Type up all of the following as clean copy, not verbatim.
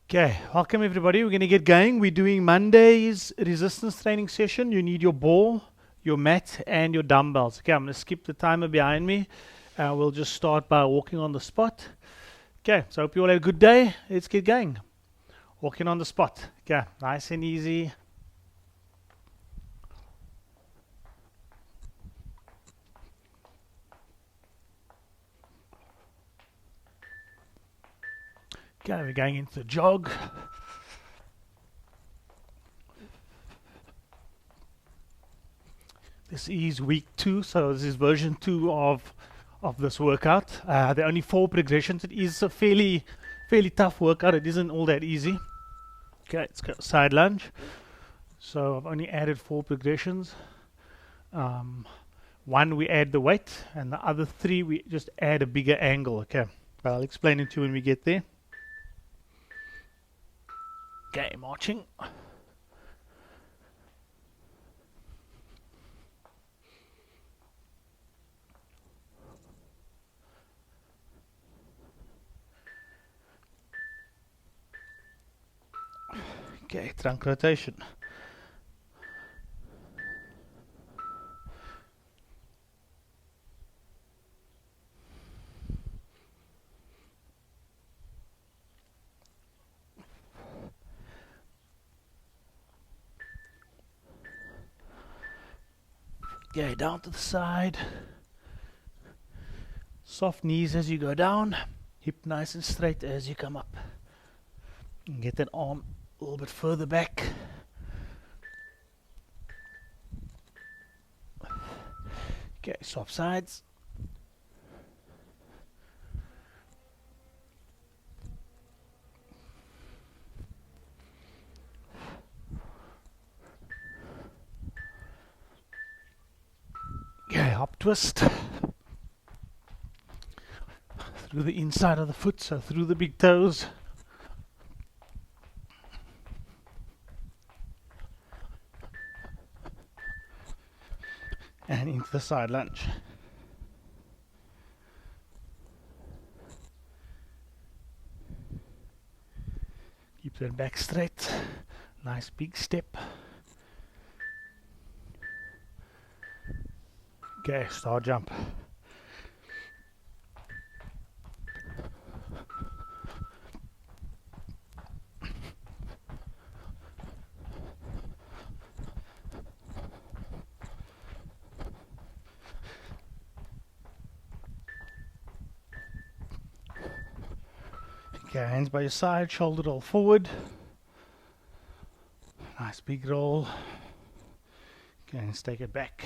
Okay, welcome everybody. We're going to get going. We're doing Monday's resistance training session. You need your ball, your mat, and your dumbbells. Okay, I'm going to skip the timer behind me. We'll just start by walking on the spot. Okay, so I hope you all had a good day. Let's get going. Walking on the spot. Okay, nice and easy. Okay, we're going into the jog. This is week 2, so this is version 2 of this workout. There are only 4 progressions. It is a fairly tough workout. It isn't all that easy. Okay, let's go side lunge. So I've only added 4 progressions. One we add the weight, and the other 3 we just add a bigger angle. Okay, I'll explain it to you when we get there. Okay, marching. Okay, trunk rotation. Okay, down to the side. Soft knees as you go down. Hip nice and straight as you come up. And get that arm a little bit further back. Okay, swap sides. Okay, hop twist. Through the inside of the foot, so through the big toes. And into the side lunge. Keep that back straight. Nice big step. Okay, star jump. Okay, hands by your side, shoulder roll forward. Nice big roll. Okay, let's take it back.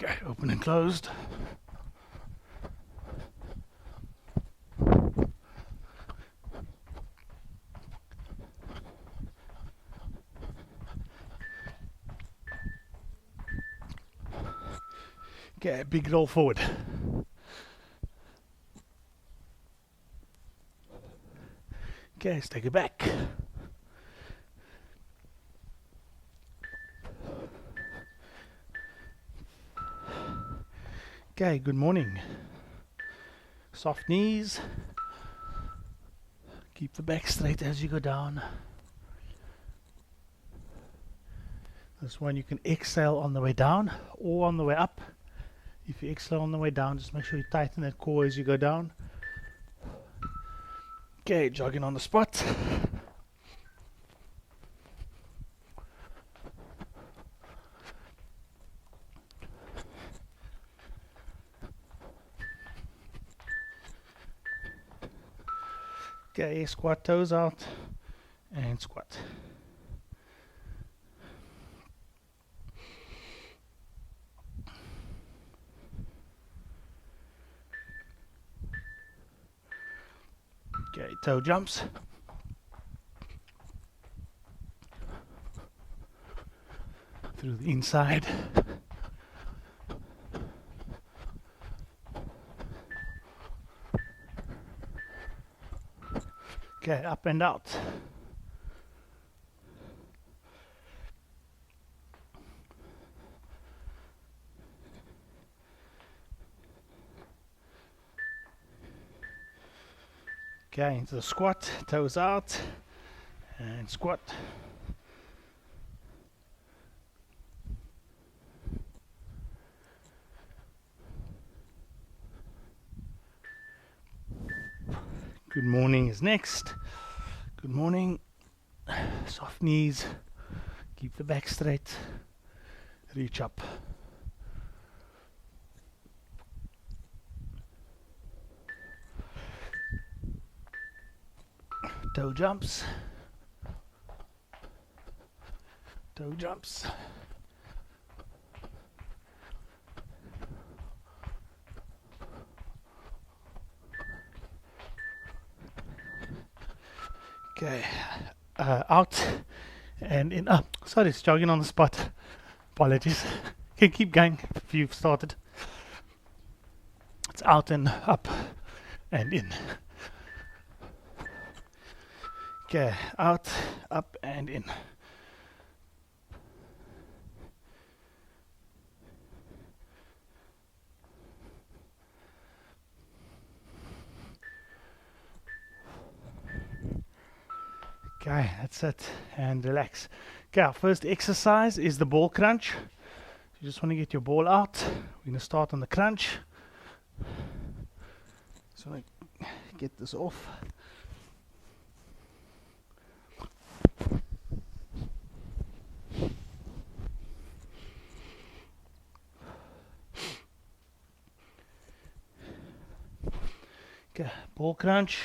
Okay, open and closed. Okay, big roll forward. Okay, let's take it back. Okay, good morning. Soft knees. Keep the back straight as you go down. This one you can exhale on the way down or on the way up. If you exhale on the way down, just make sure you tighten that core as you go down. Okay, jogging on the spot. Okay, squat toes out and squat. Okay, toe jumps. Through the inside. Okay, up and out. Okay, into the squat, toes out, and squat. Good morning is next. Good morning. Soft knees. Keep the back straight. Reach up. Toe jumps. Toe jumps. Okay, out and in. Sorry, it's jogging on the spot. Apologies. Can keep going if you've started. It's out and up and in. Okay, out, up and in. Okay, that's it. And relax. Okay, our first exercise is the ball crunch. You just want to get your ball out. We're going to start on the crunch. So I get this off. Okay, ball crunch.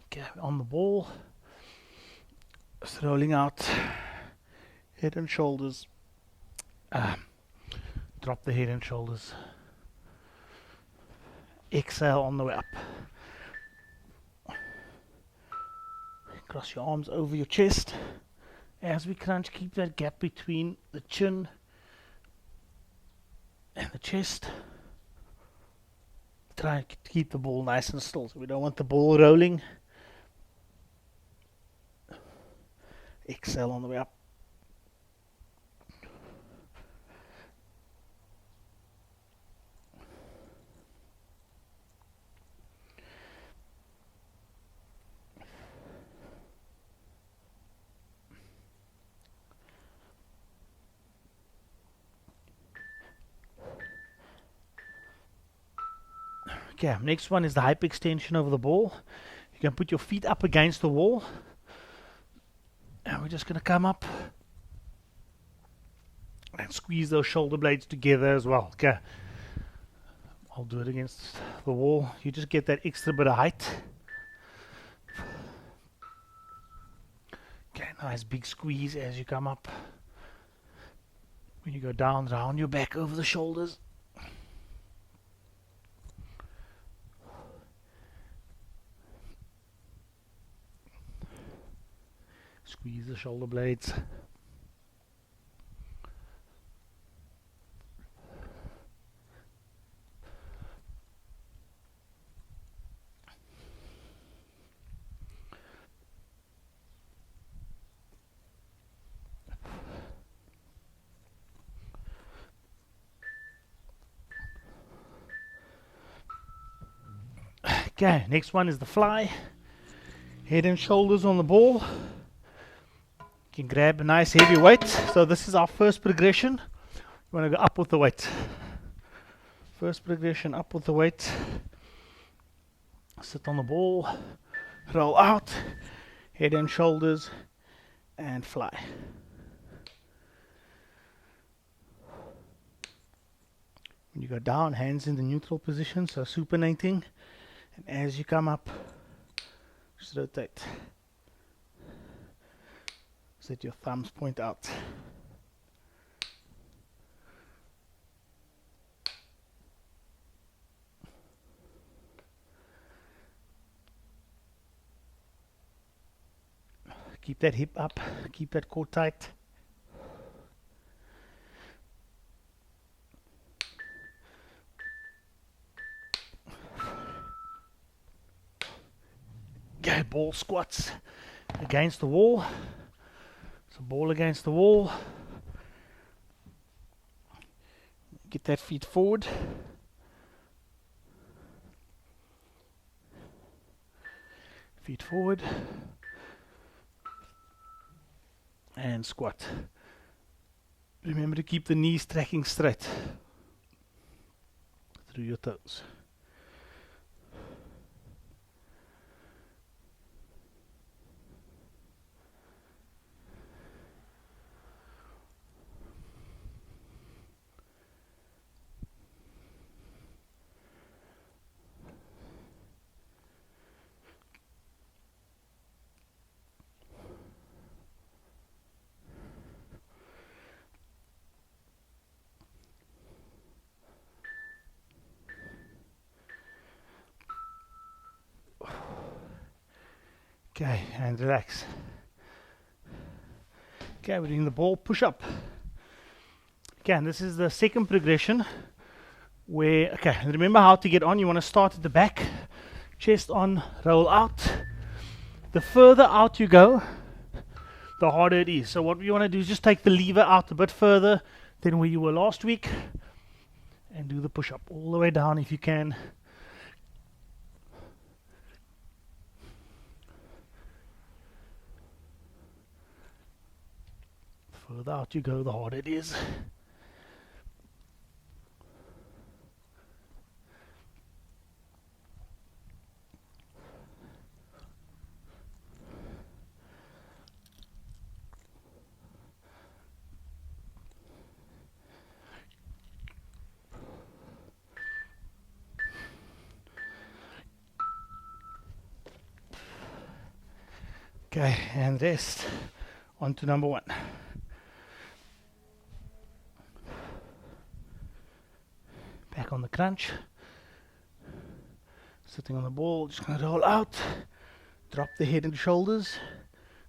Okay, on the ball. Just rolling out. Head and shoulders. Drop the head and shoulders. Exhale on the way up. Cross your arms over your chest. As we crunch, keep that gap between the chin and the chest. Try and keep the ball nice and still, so we don't want the ball rolling. Exhale on the way up. Okay, next one is the hyperextension over the ball. You can put your feet up against the wall. And we're just going to come up and squeeze those shoulder blades together as well. Okay, I'll do it against the wall. You just get that extra bit of height. Okay, nice big squeeze as you come up. When you go down, round your back over the shoulders. Squeeze the shoulder blades. Okay, next one is the fly. Head and shoulders on the ball. You can grab a nice heavy weight. So this is our first progression. You want to go up with the weight. First progression, up with the weight. Sit on the ball. Roll out. Head and shoulders. And fly. When you go down, hands in the neutral position, so supinating. And as you come up, just rotate. So that your thumbs point out. Keep that hip up, keep that core tight. Okay, ball squats against the wall. So ball against the wall. Get that feet forward. Feet forward. And squat. Remember to keep the knees tracking straight through your toes. Okay, and relax. Okay, we're doing the ball push-up. Okay, and this is the second progression where, okay, remember how to get on. You want to start at the back, chest on, roll out. The further out you go, the harder it is. So what we want to do is just take the lever out a bit further than where you were last week and do the push-up all the way down if you can. The further out you go, the harder it is. Okay, and rest. On to number one. Back on the crunch. Sitting on the ball, just gonna roll out. Drop the head and shoulders.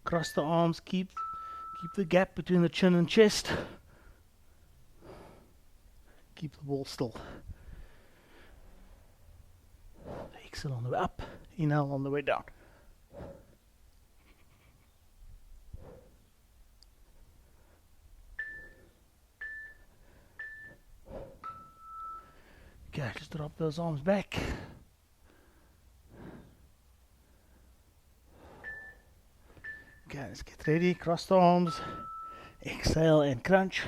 Cross the arms, keep the gap between the chin and chest. Keep the ball still. Exhale on the way up, inhale on the way down. Okay, just drop those arms back. Okay, let's get ready. Cross the arms. Exhale and crunch.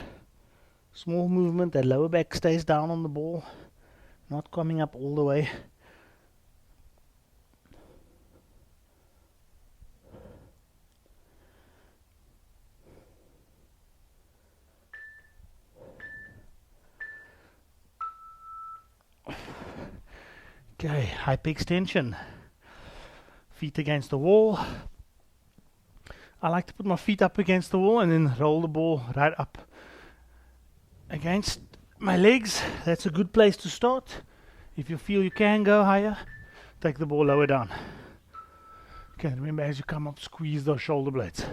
Small movement. That lower back stays down on the ball. Not coming up all the way. Okay, hyperextension. Feet against the wall. I like to put my feet up against the wall and then roll the ball right up against my legs. That's a good place to start. If you feel you can go higher, take the ball lower down. Okay, remember as you come up, squeeze those shoulder blades.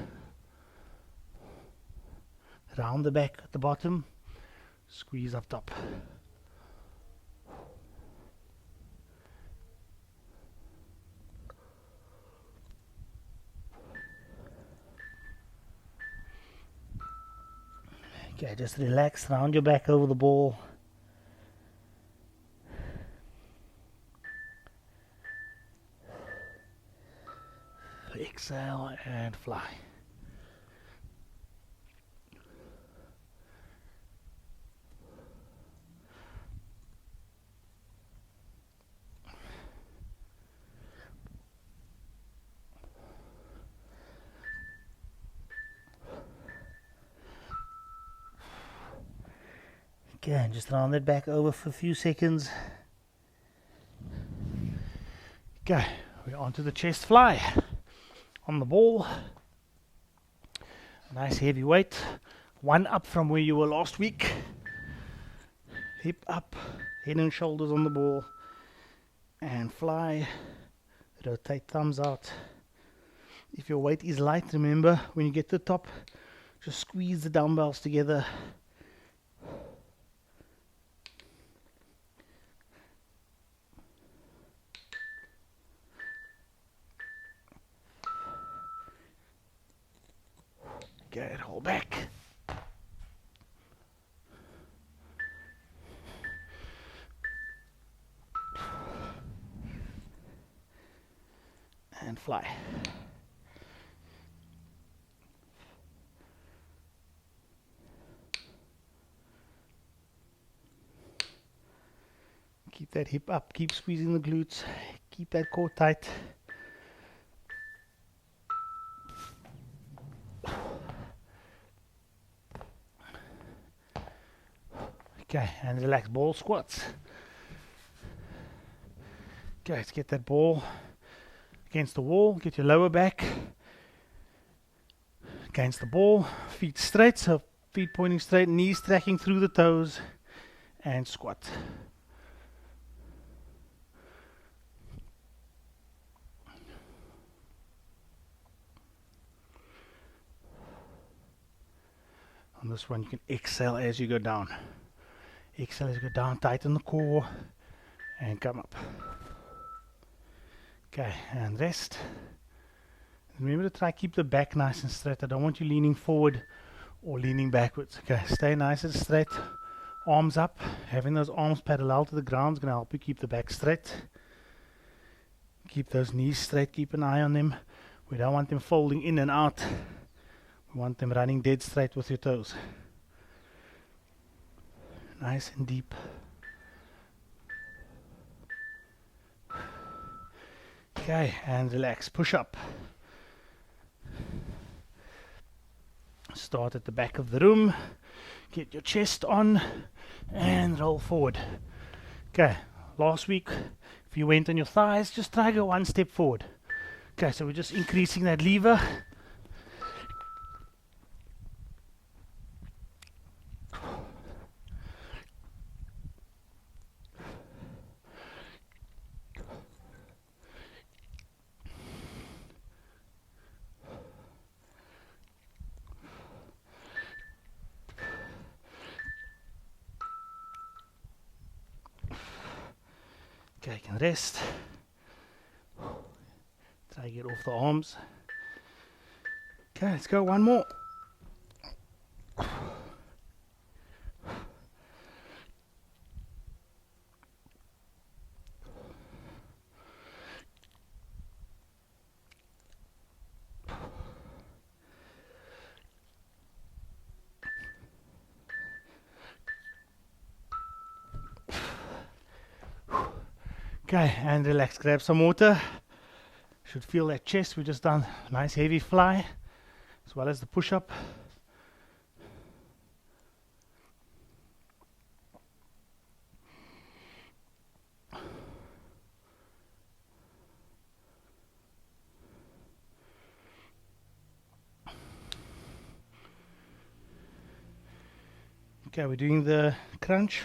Round the back at the bottom, squeeze up top. Okay, just relax, round your back over the ball. Exhale and fly. Okay, and just round that back over for a few seconds. Okay, we're on to the chest fly. On the ball. Nice heavy weight. One up from where you were last week. Hip up, head and shoulders on the ball. And fly. Rotate thumbs out. If your weight is light, remember when you get to the top, just squeeze the dumbbells together. Okay, roll back. And fly. Keep that hip up, keep squeezing the glutes, keep that core tight. Okay, and relax, ball squats. Okay, let's get that ball against the wall, get your lower back against the ball, feet straight, so feet pointing straight, knees tracking through the toes, and squat. On this one, you can exhale as you go down. Exhale as you go down, tighten the core, and come up. Okay, and rest. Remember to try to keep the back nice and straight. I don't want you leaning forward or leaning backwards. Okay, stay nice and straight. Arms up. Having those arms parallel to the ground is going to help you keep the back straight. Keep those knees straight. Keep an eye on them. We don't want them folding in and out. We want them running dead straight with your toes. Nice and deep. Okay, and relax. Push up. Start at the back of the room. Get your chest on and roll forward. Okay, last week, if you went on your thighs, just try to go one step forward. Okay, so we're just increasing that lever. Okay, you can rest. Try to get off the arms. Okay, let's go one more. Okay, and relax. Grab some water. Should feel that chest. We just done a nice heavy fly, as well as the push-up. Okay, we're doing the crunch.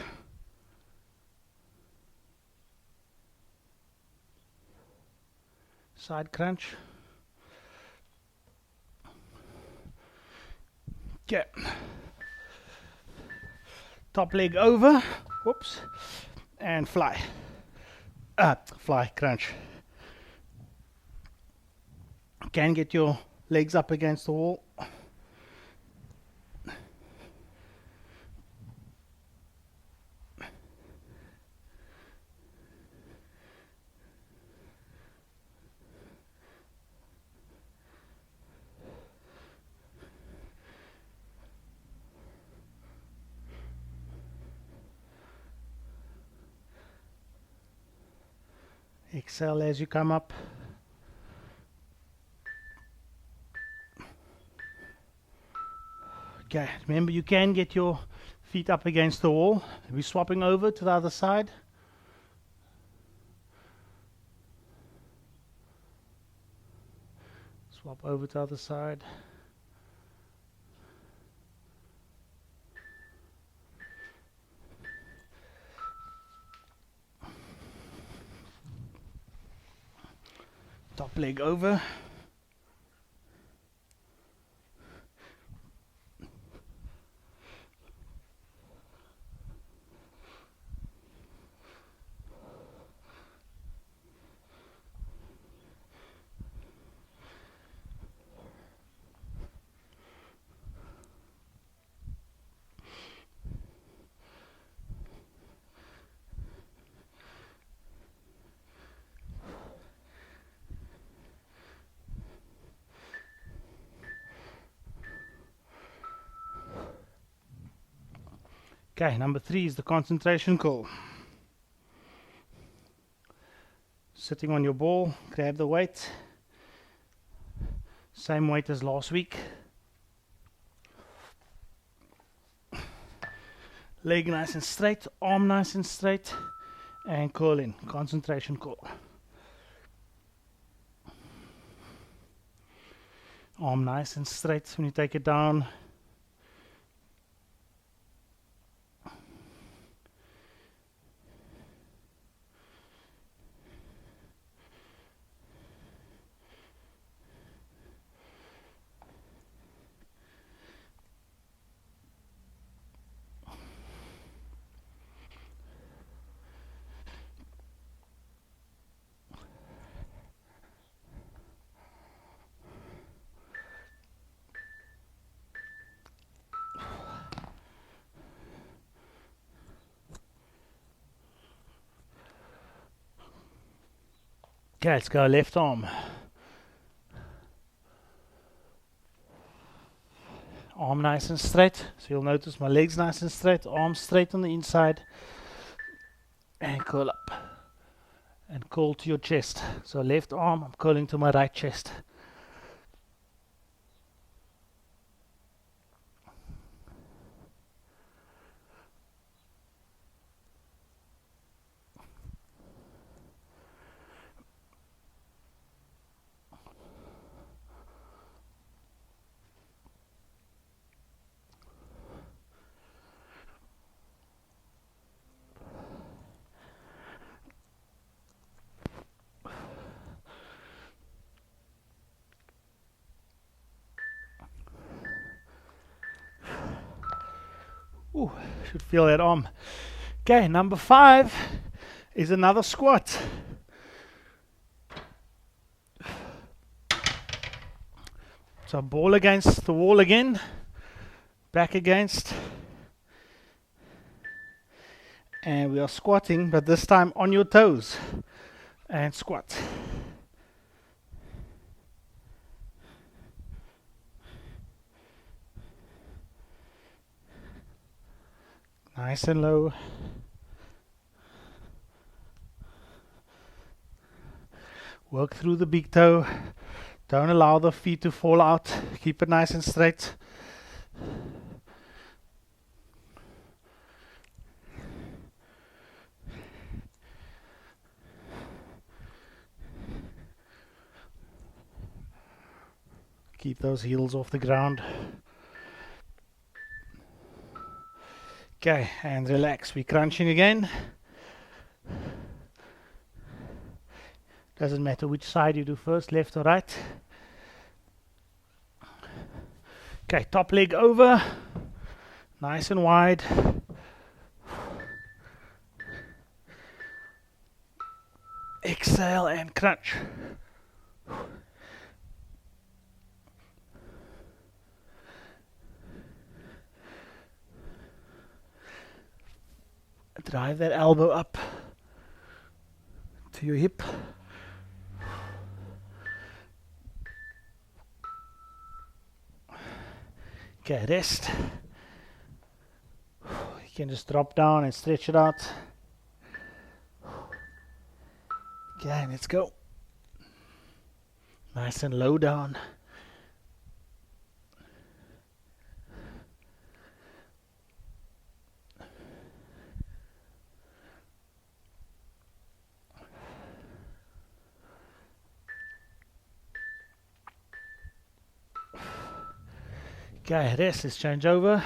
Side crunch. Okay. Top leg over. Whoops. And fly. Fly crunch. Can get your legs up against the wall. Exhale as you come up. Okay, remember you can get your feet up against the wall. We're swapping over to the other side. Swap over to the other side. Top leg over. Okay, number 3 is the concentration curl. Sitting on your ball, grab the weight. Same weight as last week. Leg nice and straight, arm nice and straight, and curl in. Concentration curl. Arm nice and straight when you take it down. Okay, let's go left arm. Arm nice and straight. So you'll notice my legs nice and straight. Arm straight on the inside. And curl up. And curl to your chest. So left arm, I'm curling to my right chest. Ooh, should feel that arm. Okay, number 5 is another squat. So ball against the wall again, back against, and we are squatting, but this time on your toes, and squat. Nice and low. Work through the big toe. Don't allow the feet to fall out. Keep it nice and straight. Keep those heels off the ground. Okay, and relax. We're crunching again. Doesn't matter which side you do first, left or right. Okay, top leg over. Nice and wide. Exhale and crunch. Drive that elbow up to your hip. Okay, rest. You can just drop down and stretch it out. Okay, let's go. Nice and low down. Okay, rest. Let's change over.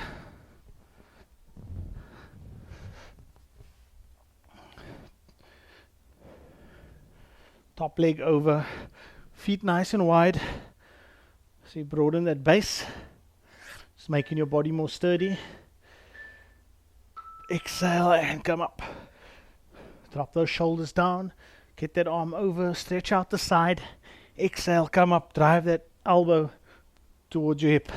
Top leg over. Feet nice and wide. So you broaden that base. Just making your body more sturdy. Exhale and come up. Drop those shoulders down. Get that arm over. Stretch out the side. Exhale, come up. Drive that elbow towards your hip.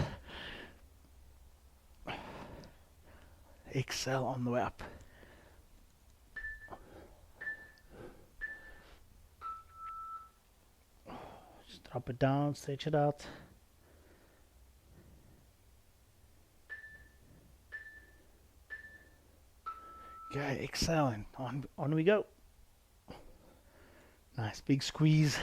Exhale on the way up. Just drop it down, stretch it out. Okay, exhale and on we go. Nice big squeeze.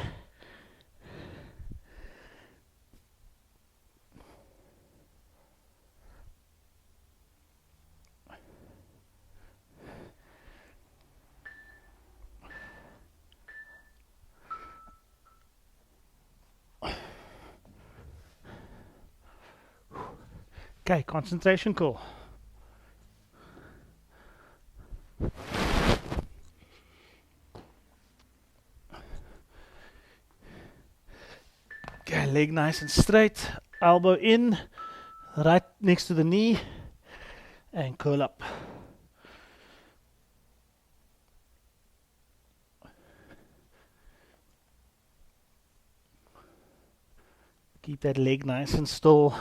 Okay, concentration, cool. Okay, leg nice and straight, elbow in, right next to the knee, and curl up. Keep that leg nice and still.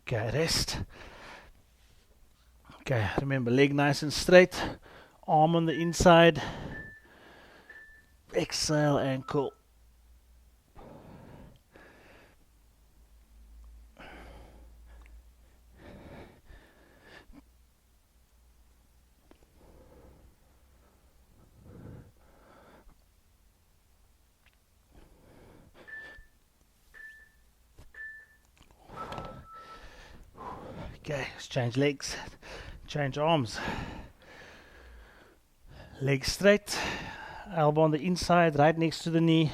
Okay, rest. Okay, remember, leg nice and straight, arm on the inside. Exhale and cool. Okay, let's change legs, change arms. Leg straight, elbow on the inside, right next to the knee.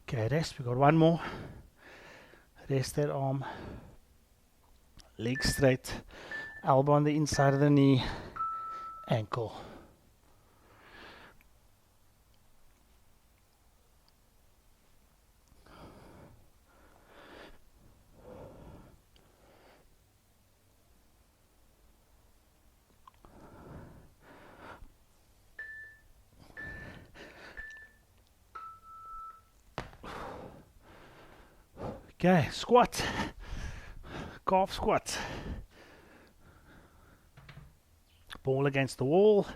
Okay, rest. We got one more. Rest that arm. Leg straight. Elbow on the inside of the knee. Ankle. Okay, squat. Calf squat. Ball against the wall.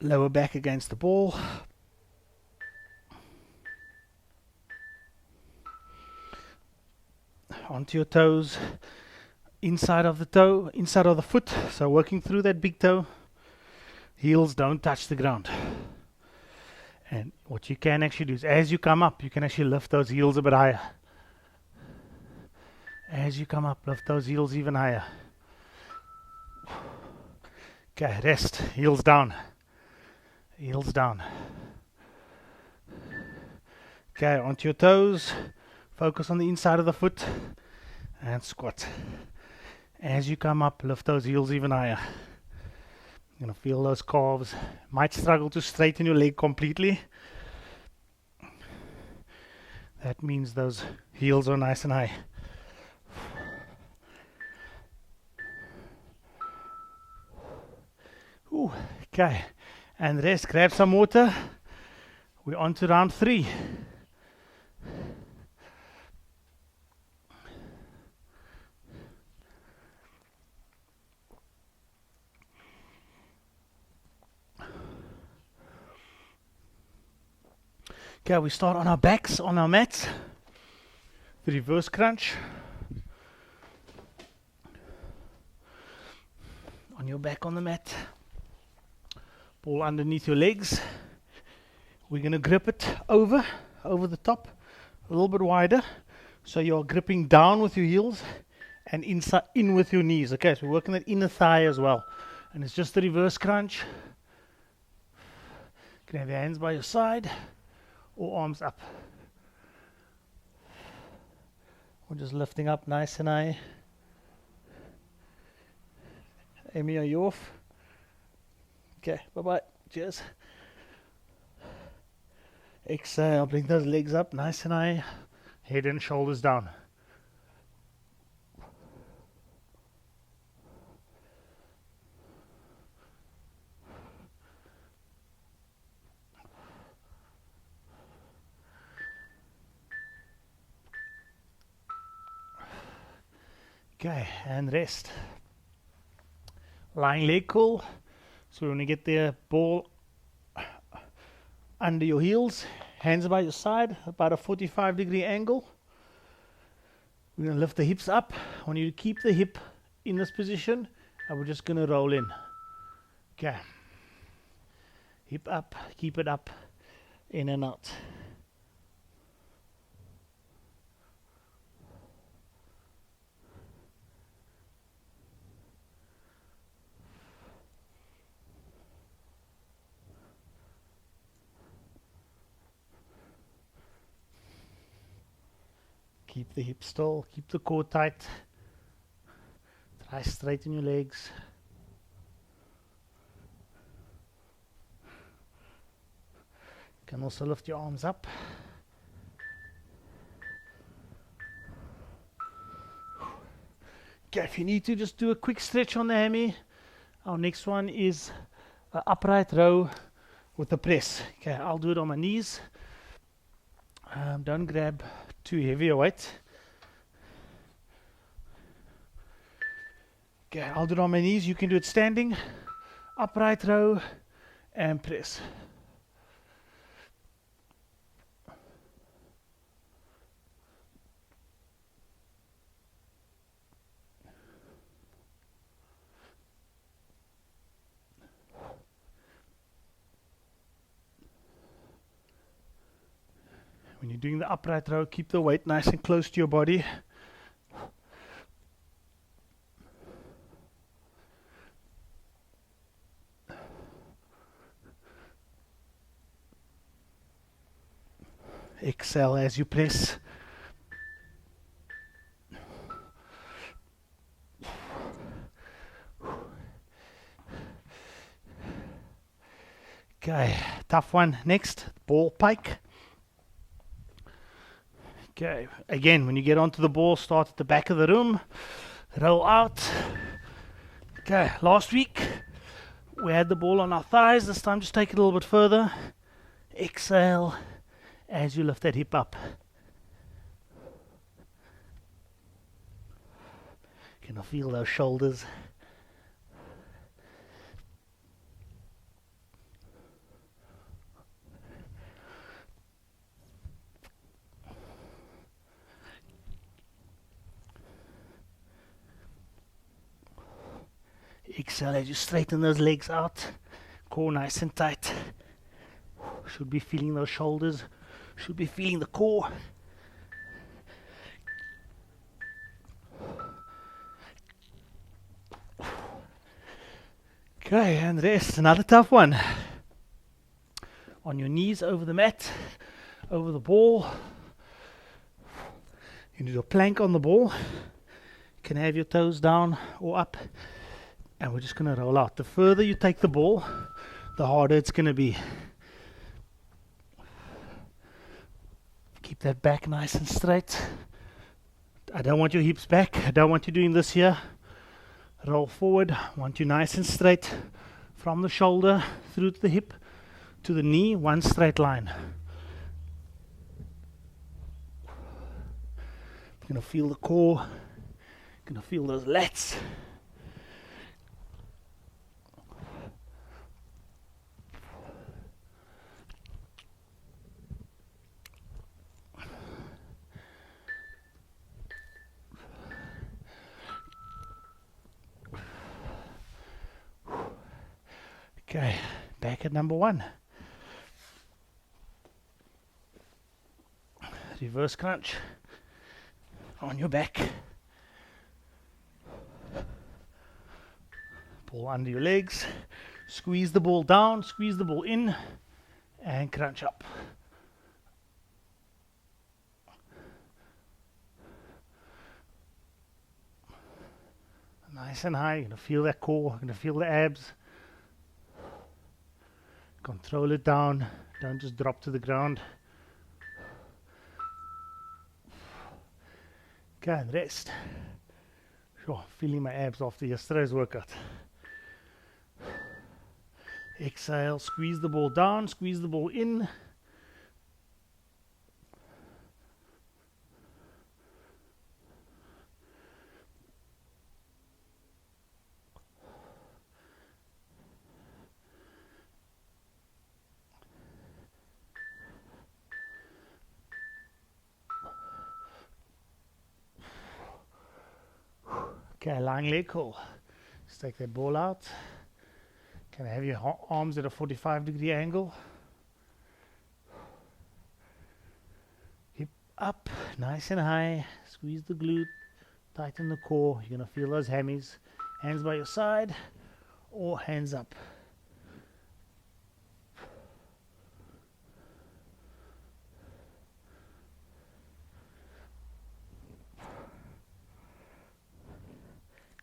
Lower back against the ball. Onto your toes. Inside of the toe, inside of the foot. So working through that big toe. Heels don't touch the ground. And what you can actually do is as you come up, you can actually lift those heels a bit higher. As you come up, lift those heels even higher. Okay, rest. Heels down. Heels down. Okay, onto your toes. Focus on the inside of the foot. And squat. As you come up, lift those heels even higher. You're going to feel those calves. Might struggle to straighten your leg completely. That means those heels are nice and high. Ooh, okay, and rest. Grab some water. We're on to round 3. Okay, we start on our backs, on our mats. The reverse crunch. On your back on the mat. Ball underneath your legs. We're going to grip it over the top, a little bit wider. So you're gripping down with your heels and inside in with your knees. Okay, so we're working that inner thigh as well. And it's just the reverse crunch. You can have your hands by your side or arms up. We're just lifting up nice and high. Amy, are you off? Okay, bye-bye. Cheers. Exhale, bring those legs up nice and high. Head and shoulders down. Okay, and rest. Lying leg curl. So we want to get the ball under your heels, hands by your side, about a 45-degree angle. We're going to lift the hips up. I want you to keep the hip in this position, and we're just going to roll in. Okay. Hip up, keep it up, in and out. Keep the hips still, keep the core tight. Try straighten your legs. You can also lift your arms up. Okay, if you need to, just do a quick stretch on the hammy. Our next one is an upright row with a press. Okay, I'll do it on my knees. Don't grab too heavy a weight. Okay, I'll do it on my knees. You can do it standing, upright row, and press. When you're doing the upright row, keep the weight nice and close to your body. Exhale as you press. Okay, tough one. Next, ball pike. Okay, again, when you get onto the ball, start at the back of the room, roll out. Okay, last week we had the ball on our thighs. This time just take it a little bit further. Exhale as you lift that hip up. Can I feel those shoulders? Exhale as you straighten those legs out. Core nice and tight. Should be feeling those shoulders. Should be feeling the core. Okay, and rest. Another tough one. On your knees over the mat, over the ball. You do a plank on the ball. You can have your toes down or up. And we're just going to roll out. The further you take the ball, the harder it's going to be. Keep that back nice and straight. I don't want your hips back. I don't want you doing this here. Roll forward. I want you nice and straight from the shoulder through to the hip to the knee, one straight line. You're going to feel the core. You're going to feel those lats. Okay, back at number one. Reverse crunch on your back. Ball under your legs. Squeeze the ball down, squeeze the ball in, and crunch up. Nice and high. You're going to feel that core, you're going to feel the abs. Control it down. Don't just drop to the ground. Okay, and rest. Sure, feeling my abs after yesterday's workout. Exhale, squeeze the ball down, squeeze the ball in. Okay, lying leg curl. Let's take that ball out. Can I have your arms at a 45-degree angle? Hip up, nice and high. Squeeze the glute, tighten the core. You're going to feel those hammies. Hands by your side or hands up.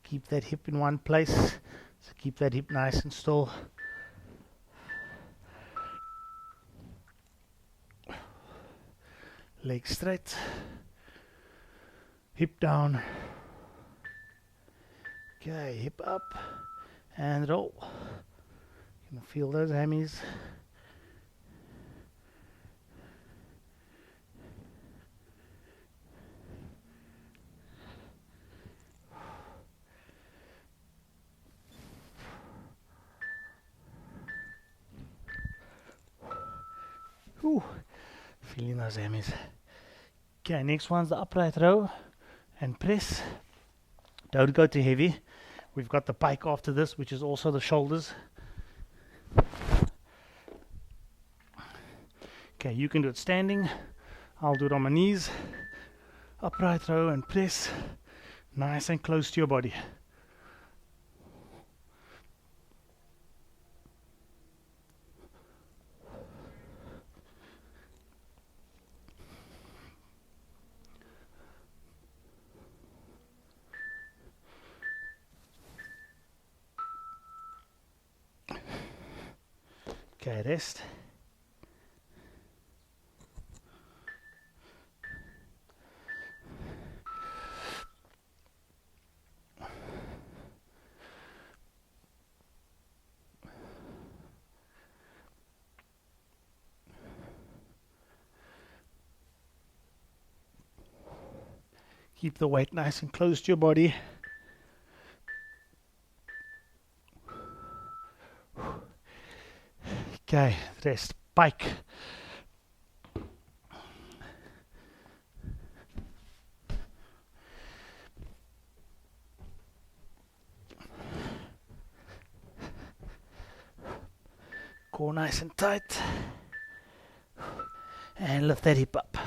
Keep that hip in one place. So keep that hip nice and still. Leg straight. Hip down. Okay, hip up and roll. You can feel those hammies. Whew. Feeling those hammies. Okay, next one's the upright row and press. Don't go too heavy. We've got the pike after this, which is also the shoulders. Okay, you can do it standing. I'll do it on my knees. Upright row and press. Nice and close to your body. Okay, rest. Keep the weight nice and close to your body. Okay, rest. Pike. Core nice and tight. And lift that hip up.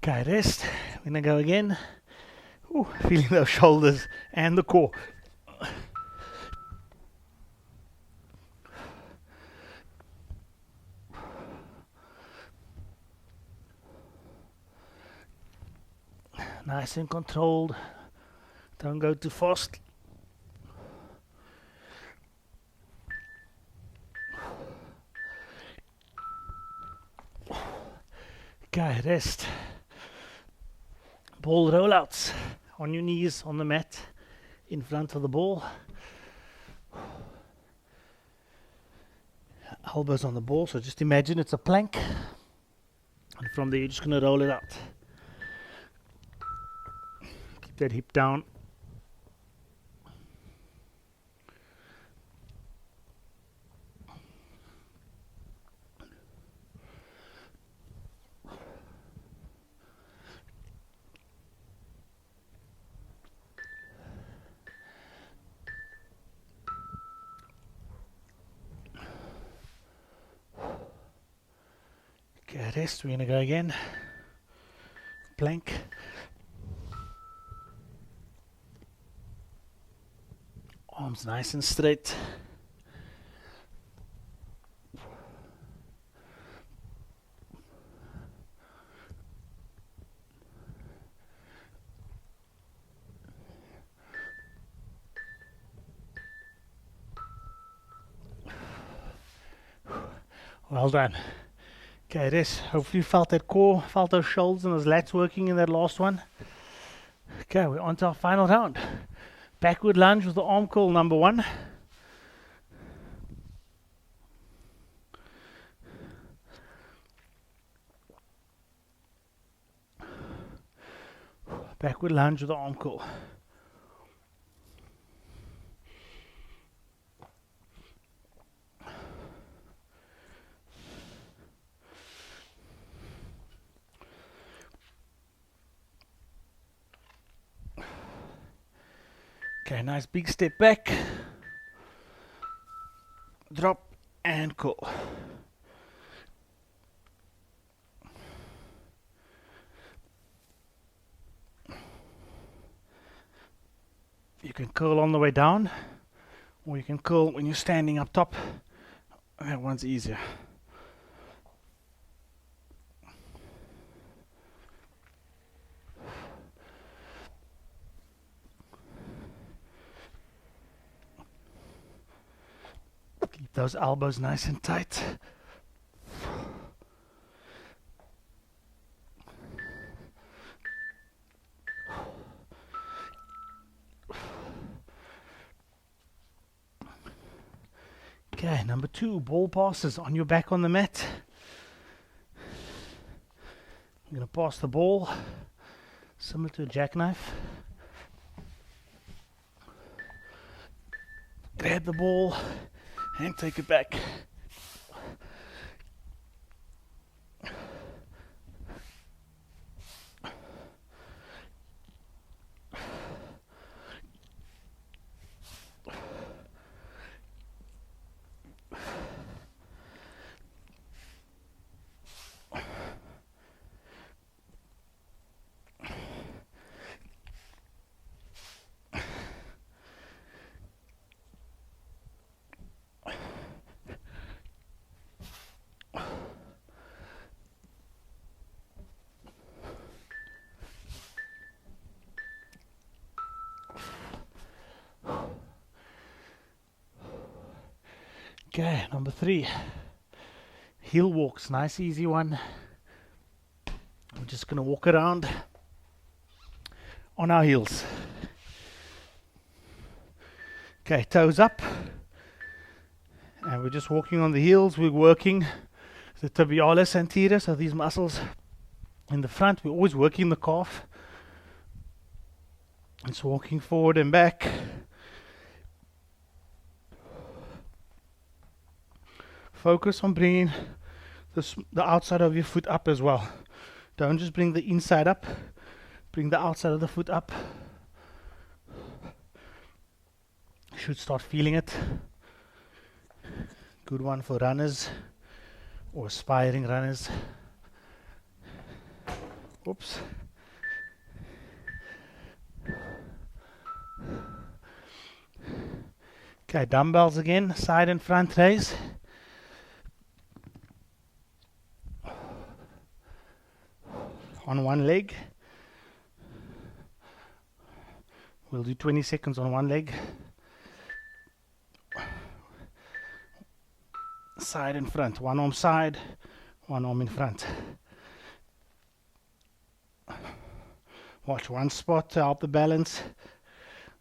Okay, rest. We're gonna go again. Ooh, feeling those shoulders and the core. Nice and controlled. Don't go too fast. Okay, rest. Ball rollouts on your knees on the mat in front of the ball. Elbows on the ball, so just imagine it's a plank. And from there, you're just going to roll it out. Keep that hip down. Okay, rest. We're going to go again. Plank. Arms nice and straight. Well done. Okay, this. Hopefully you felt that core, felt those shoulders and those lats working in that last one. Okay, we're on to our final round. Backward lunge with the arm curl number 1. Backward lunge with the arm curl. Okay, nice big step back. Drop and curl. You can curl on the way down, or you can curl when you're standing up top. That one's easier. Keep those elbows nice and tight. Okay, number 2, ball passes on your back on the mat. You're going to pass the ball, similar to a jackknife. Grab the ball and take it back. Okay, number 3, heel walks, nice easy one. We're just going to walk around on our heels. Okay, toes up, and we're just walking on the heels. We're working the tibialis anterior, so these muscles in the front. We're always working the calf. It's walking forward and back. Focus on bringing the outside of your foot up as well. Don't just bring the inside up, bring the outside of the foot up. You should start feeling it. Good one for runners or aspiring runners. Oops. Okay, dumbbells again, side and front raise. On one leg. We'll do 20 seconds on one leg. Side and front. One arm side, one arm in front. Watch one spot to help the balance.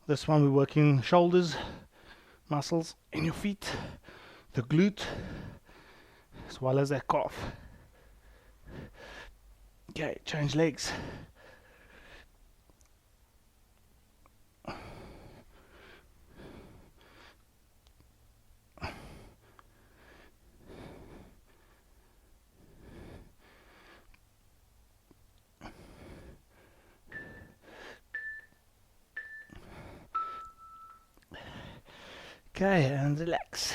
This one we're working shoulders, muscles in your feet, the glute, as well as that calf. Okay, change legs. Okay, and relax.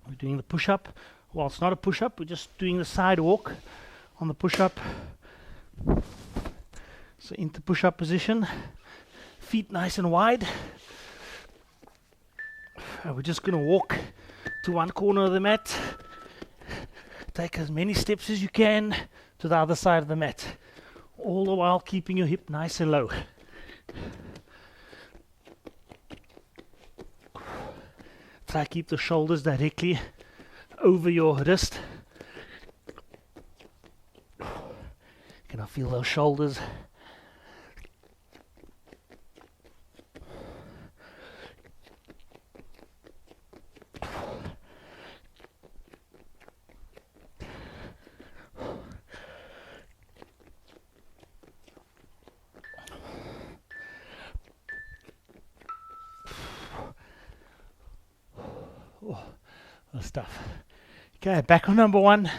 We're doing the push-up. Well, it's not a push-up, we're just doing the side walk on the push-up. So into push-up position, feet nice and wide. And we're just going to walk to one corner of the mat. Take as many steps as you can to the other side of the mat, all the while keeping your hip nice and low. Try keep the shoulders directly over your wrist. Can I feel those shoulders? Oh, the stuff. Okay, back on number 1.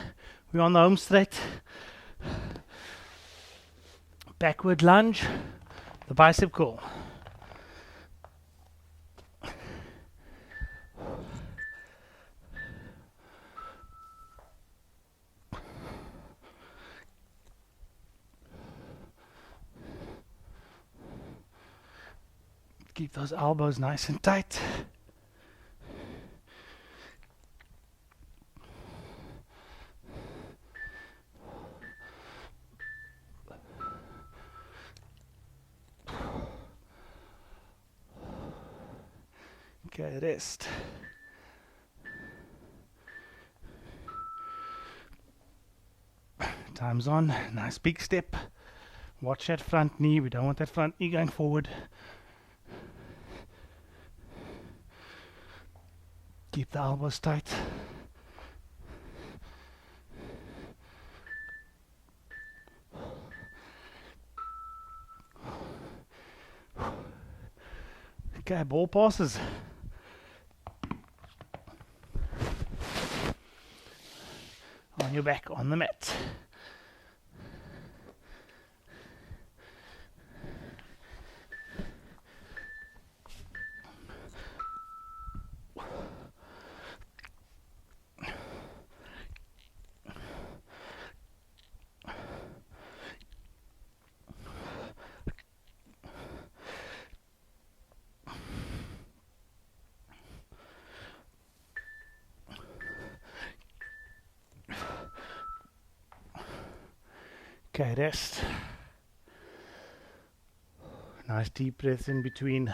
We're on the home straight. Backward lunge, the bicep curl. Keep those elbows nice and tight. Okay, rest. Time's on. Nice big step. Watch that front knee. We don't want that front knee going forward. Keep the elbows tight. Okay, ball passes. On your back, on the mat. Okay, rest. Nice deep breath in between.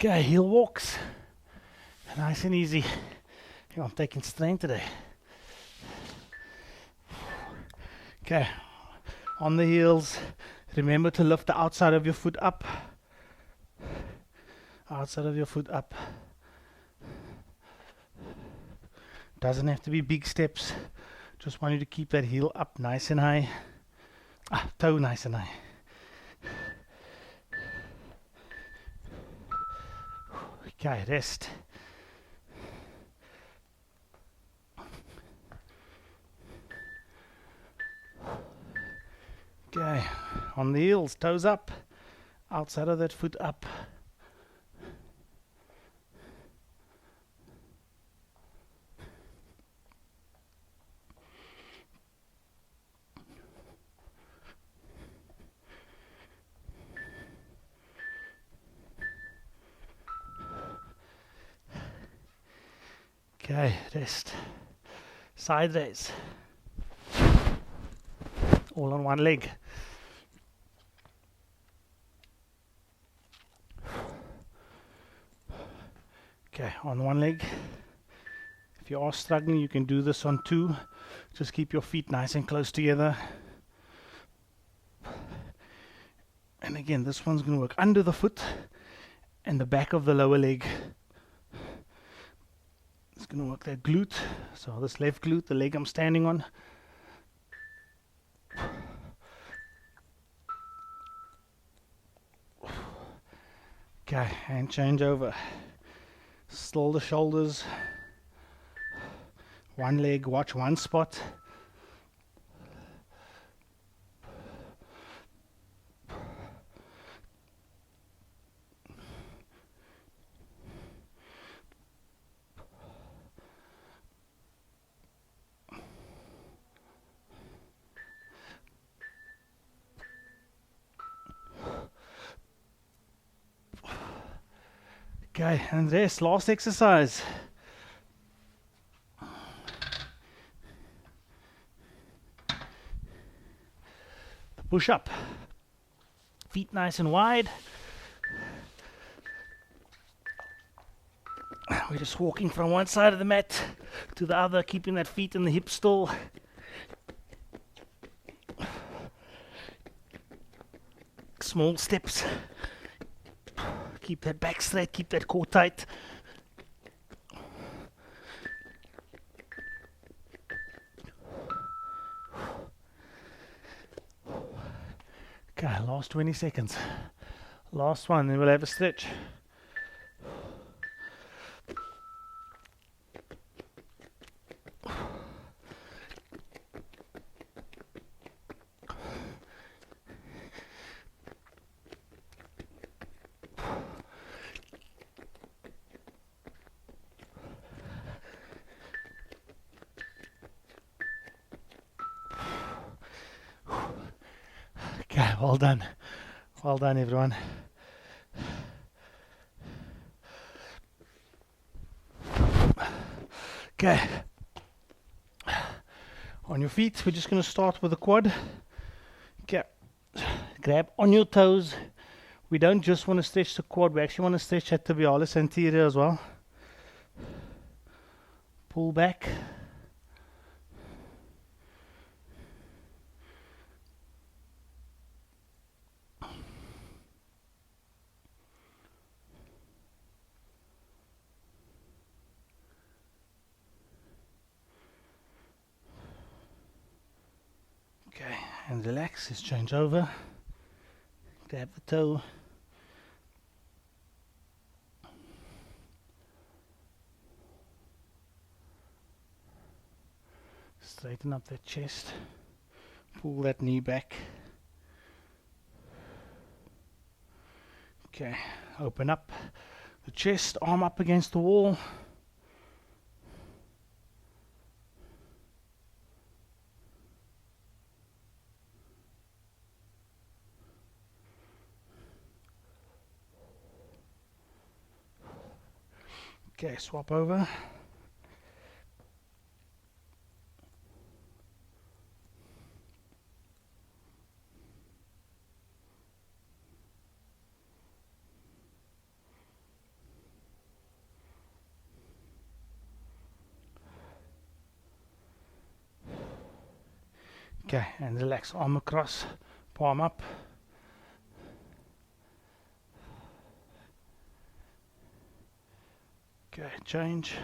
Okay, heel walks. Nice and easy. I'm taking strain today. Okay, on the heels. Remember to lift the outside of your foot up. Outside of your foot up. Doesn't have to be big steps. Just want you to keep that heel up nice and high. Toe nice and high. Okay, rest. Okay, on the heels, toes up, outside of that foot up. Okay, rest. Side raise. All on one leg. Okay, on one leg. If you are struggling, you can do this on 2. Just keep your feet nice and close together. And again, this one's going to work under the foot and the back of the lower leg. It's going to work that glute. So this left glute, the leg I'm standing on. Okay, and change over. Still the shoulders. One leg, watch one spot. Okay, and this last exercise. The push up. Feet nice and wide. We're just walking from one side of the mat to the other, keeping that feet and the hips still. Small steps. Keep that back straight, keep that core tight. Okay, last 20 seconds. Last one, then we'll have a stretch. Okay, well done. Well done, everyone. Okay. On your feet, we're just going to start with the quad. Okay. Grab on your toes. We don't just want to stretch the quad, we actually want to stretch that tibialis anterior as well. Pull back. Okay, and relax, let's change over. Grab the toe. Straighten up that chest. Pull that knee back. Okay, open up the chest, arm up against the wall. Okay, swap over. Okay, and relax, arm across, palm up. Okay, change.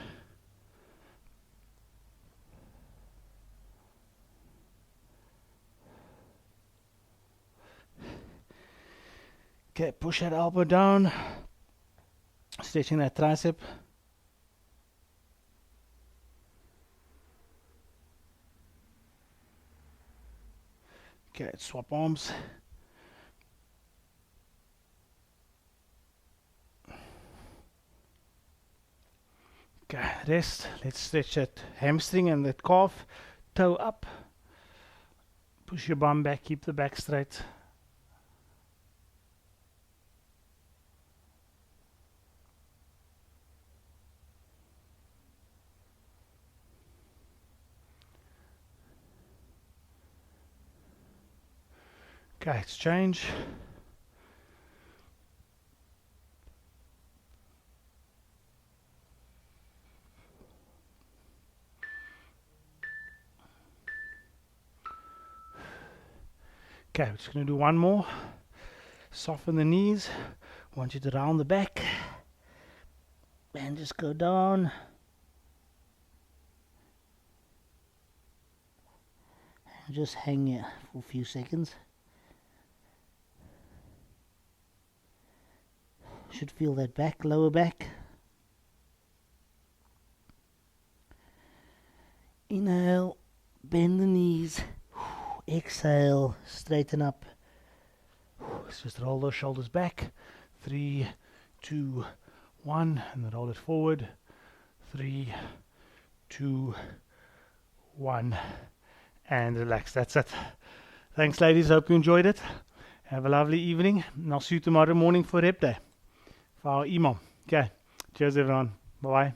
Okay, push that elbow down, stretching that tricep. Okay, swap arms. Okay, rest. Let's stretch that hamstring and that calf. Toe up. Push your bum back, keep the back straight. Okay, let's change. Okay, we're just going to do one more. Soften the knees. I want you to round the back. And just go down. And just hang here for a few seconds. Should feel that back, lower back. Inhale, bend the knees. Exhale, straighten up. Let's just roll those shoulders back. 3, 2, 1, and then roll it forward. 3, 2, 1, and relax. That's it. Thanks, ladies. Hope you enjoyed it. Have a lovely evening, and I'll see you tomorrow morning for rep day for our imam. Okay. Cheers, everyone. Bye-bye.